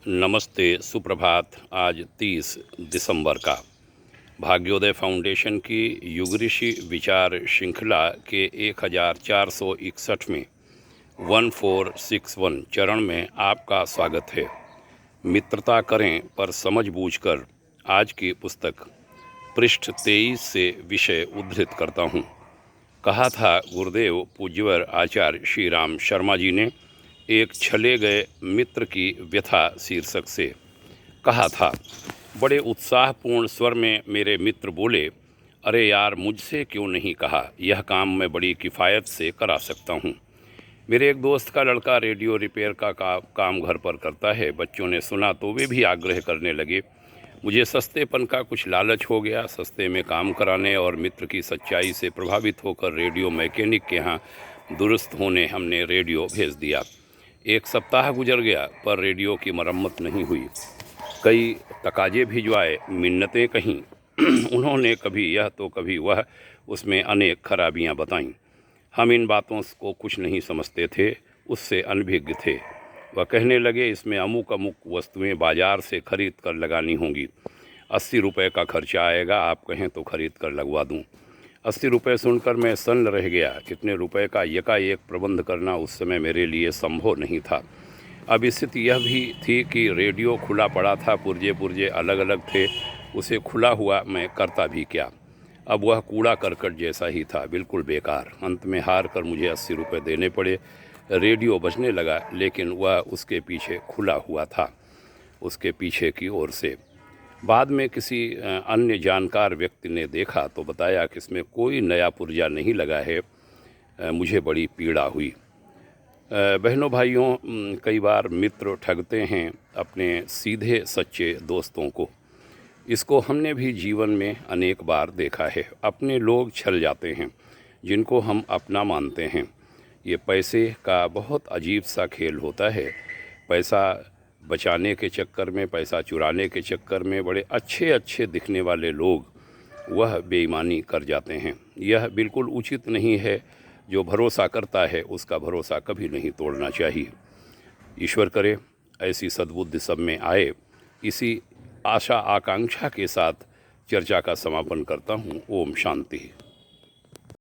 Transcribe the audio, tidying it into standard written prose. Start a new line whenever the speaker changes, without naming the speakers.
नमस्ते, सुप्रभात। आज 30 दिसंबर का भाग्योदय फाउंडेशन की युग ऋषि विचार श्रृंखला के 1461 में 1461 चरण में आपका स्वागत है। मित्रता करें पर समझ बूझकर आज की पुस्तक पृष्ठ 23 से विषय उद्धृत करता हूँ। कहा था गुरुदेव पूज्यवर आचार्य श्री राम शर्मा जी ने एक छले गए मित्र की व्यथा शीर्षक से। कहा था, बड़े उत्साहपूर्ण स्वर में मेरे मित्र बोले, अरे यार, मुझसे क्यों नहीं कहा, यह काम मैं बड़ी किफ़ायत से करा सकता हूँ। मेरे एक दोस्त का लड़का रेडियो रिपेयर का काम घर पर करता है। बच्चों ने सुना तो वे भी आग्रह करने लगे। मुझे सस्तेपन का कुछ लालच हो गया। सस्ते में काम कराने और मित्र की सच्चाई से प्रभावित होकर रेडियो मैकेनिक के यहाँ दुरुस्त होने हमने रेडियो भेज दिया। एक सप्ताह गुजर गया पर रेडियो की मरम्मत नहीं हुई। कई तकाजे भिजवाए, मिन्नतें कहीं उन्होंने कभी यह तो कभी वह, उसमें अनेक खराबियां बताईं। हम इन बातों को कुछ नहीं समझते थे, उससे अनभिज्ञ थे। वह कहने लगे, इसमें अमुक अमुक वस्तुएं बाजार से खरीद कर लगानी होंगी। 80 रुपये का खर्चा आएगा, आप कहें तो खरीद कर लगवा दूं। 80 रुपये सुनकर मैं सन्न रह गया। इतने रुपए का यकाएक प्रबंध करना उस समय मेरे लिए संभव नहीं था। अब स्थिति यह भी थी कि रेडियो खुला पड़ा था, पुर्जे पुर्जे अलग अलग थे। उसे खुला हुआ मैं करता भी क्या। अब वह कूड़ा करकट जैसा ही था, बिल्कुल बेकार। अंत में हार कर मुझे 80 रुपये देने पड़े। रेडियो बजने लगा, लेकिन वह उसके पीछे खुला हुआ था, उसके पीछे की ओर से। बाद में किसी अन्य जानकार व्यक्ति ने देखा तो बताया कि इसमें कोई नया पुर्जा नहीं लगा है। मुझे बड़ी पीड़ा हुई। बहनों भाइयों, कई बार मित्र ठगते हैं अपने सीधे सच्चे दोस्तों को। इसको हमने भी जीवन में अनेक बार देखा है। अपने लोग छल जाते हैं जिनको हम अपना मानते हैं। ये पैसे का बहुत अजीब सा खेल होता है। पैसा बचाने के चक्कर में, पैसा चुराने के चक्कर में बड़े अच्छे अच्छे दिखने वाले लोग वह बेईमानी कर जाते हैं। यह बिल्कुल उचित नहीं है। जो भरोसा करता है उसका भरोसा कभी नहीं तोड़ना चाहिए। ईश्वर करे ऐसी सद्बुद्धि सब में आए। इसी आशा आकांक्षा के साथ चर्चा का समापन करता हूँ। ओम शांति।